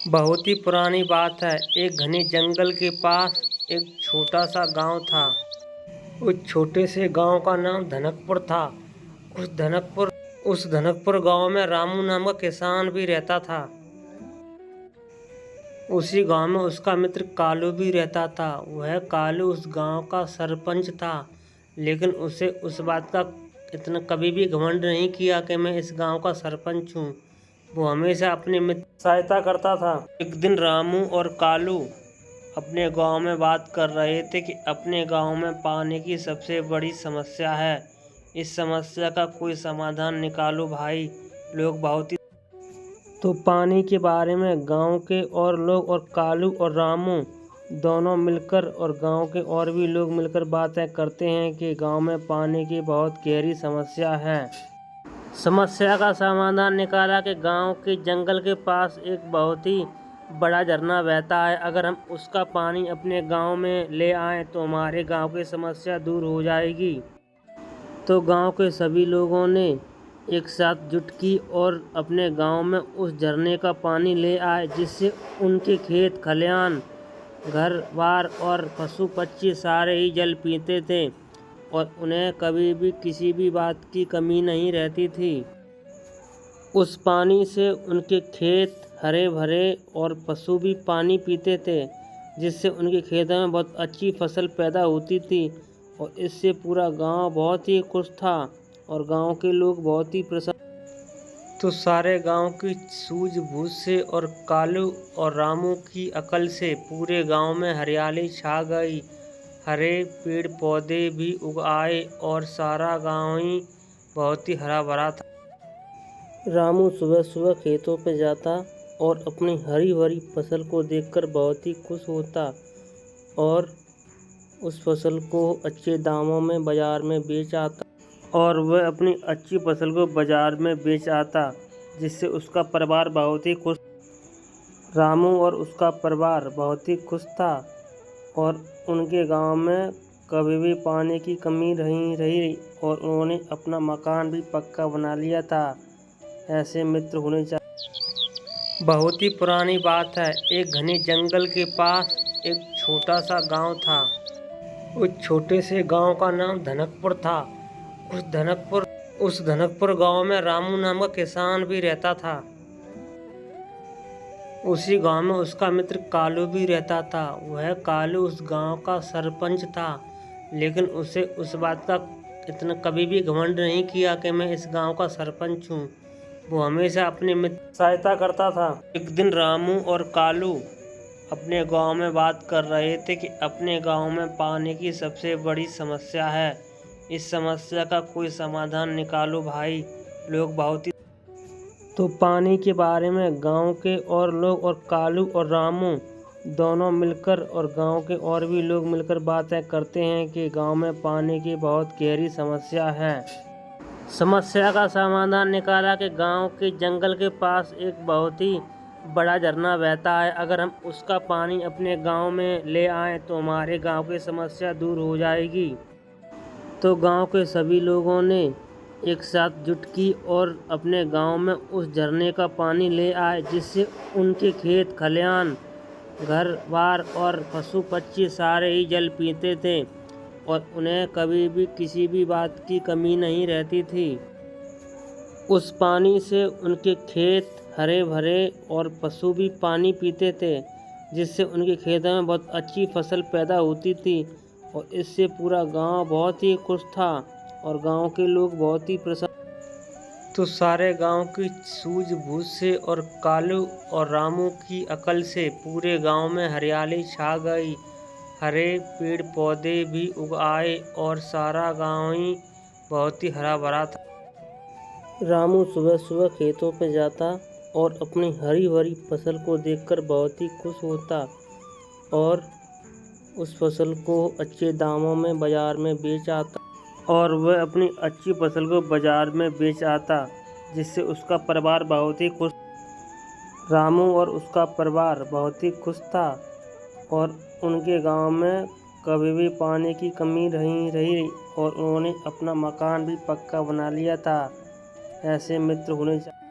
बहुत ही पुरानी बात है। एक घने जंगल के पास एक छोटा सा गांव था। उस छोटे से गांव का नाम धनकपुर था। उस धनकपुर गांव में रामू नाम का किसान भी रहता था। उसी गांव में उसका मित्र कालू भी रहता था। वह कालू उस गांव का सरपंच था, लेकिन उसे उस बात का इतना कभी भी घमंड नहीं किया कि मैं इस गांव का सरपंच हूँ। वो हमेशा अपने मित्र की सहायता करता था। एक दिन रामू और कालू अपने गांव में बात कर रहे थे कि अपने गांव में पानी की सबसे बड़ी समस्या है। इस समस्या का कोई समाधान निकालो भाई, लोग बहुत ही। तो पानी के बारे में गांव के और लोग और कालू और रामू दोनों मिलकर और गांव के और भी लोग मिलकर बातें करते हैं कि गांव में पानी की बहुत गहरी समस्या है। समस्या का समाधान निकाला कि गांव के जंगल के पास एक बहुत ही बड़ा झरना बहता है। अगर हम उसका पानी अपने गांव में ले आएं तो हमारे गांव की समस्या दूर हो जाएगी। तो गांव के सभी लोगों ने एक साथ जुट की और अपने गांव में उस झरने का पानी ले आए, जिससे उनके खेत खलिहान, घर बार और पशु पक्षी सारे ही जल पीते थे और उन्हें कभी भी किसी भी बात की कमी नहीं रहती थी। उस पानी से उनके खेत हरे भरे और पशु भी पानी पीते थे, जिससे उनके खेतों में बहुत अच्छी फसल पैदा होती थी और इससे पूरा गांव बहुत ही खुश था और गांव के लोग बहुत ही प्रसन्न। तो सारे गांव की सूझबूझ से और कालू और रामू की अकल से पूरे गांव में हरियाली छा गई। हरे पेड़ पौधे भी उग आए और सारा गांव ही बहुत ही हरा भरा था। रामू सुबह सुबह खेतों पे जाता और अपनी हरी भरी फसल को देखकर बहुत ही खुश होता और उस फसल को अच्छे दामों में बाजार में बेच आता और वह अपनी अच्छी फसल को बाजार में बेच आता, जिससे उसका परिवार बहुत ही खुश। रामू और उसका परिवार बहुत ही खुश था और उनके गांव में कभी भी पानी की कमी नहीं रही और उन्होंने अपना मकान भी पक्का बना लिया था। ऐसे मित्र होने चाहिए। बहुत ही पुरानी बात है। एक घने जंगल के पास एक छोटा सा गांव था। उस छोटे से गांव का नाम धनकपुर था। उस धनकपुर गांव में रामू नाम का किसान भी रहता था। उसी गांव में उसका मित्र कालू भी रहता था। वह कालू उस गांव का सरपंच था, लेकिन उसे उस बात का इतना कभी भी घमंड नहीं किया कि मैं इस गांव का सरपंच हूँ। वो हमेशा अपने मित्र की सहायता करता था। एक दिन रामू और कालू अपने गांव में बात कर रहे थे कि अपने गांव में पानी की सबसे बड़ी समस्या है। इस समस्या का कोई समाधान निकालो भाई, लोग बहुत ही। तो पानी के बारे में गांव के और लोग और कालू और रामू दोनों मिलकर और गांव के और भी लोग मिलकर बातें करते हैं कि गांव में पानी की बहुत गहरी समस्या है। समस्या का समाधान निकाला कि गांव के जंगल के पास एक बहुत ही बड़ा झरना बहता है। अगर हम उसका पानी अपने गांव में ले आएं तो हमारे गांव की समस्या दूर हो जाएगी। तो गांव के सभी लोगों ने एक साथ जुट की और अपने गांव में उस झरने का पानी ले आए, जिससे उनके खेत खलिहान, घर बार और पशु पक्षी सारे ही जल पीते थे और उन्हें कभी भी किसी भी बात की कमी नहीं रहती थी। उस पानी से उनके खेत हरे भरे और पशु भी पानी पीते थे, जिससे उनके खेतों में बहुत अच्छी फसल पैदा होती थी और इससे पूरा गांव बहुत ही खुश था और गांव के लोग बहुत ही प्रसन्न। तो सारे गांव की सूझबूझ से और कालू और रामू की अकल से पूरे गांव में हरियाली छा गई। हरे पेड़ पौधे भी उग आए और सारा गांव ही बहुत ही हरा भरा था। रामू सुबह सुबह खेतों पे जाता और अपनी हरी भरी फसल को देखकर बहुत ही खुश होता और उस फसल को अच्छे दामों में बाजार में बेच आता और वह अपनी अच्छी फसल को बाजार में बेच आता, जिससे उसका परिवार बहुत ही खुश। रामू और उसका परिवार बहुत ही खुश था और उनके गांव में कभी भी पानी की कमी नहीं रही और उन्होंने अपना मकान भी पक्का बना लिया था। ऐसे मित्र होने चाहिए।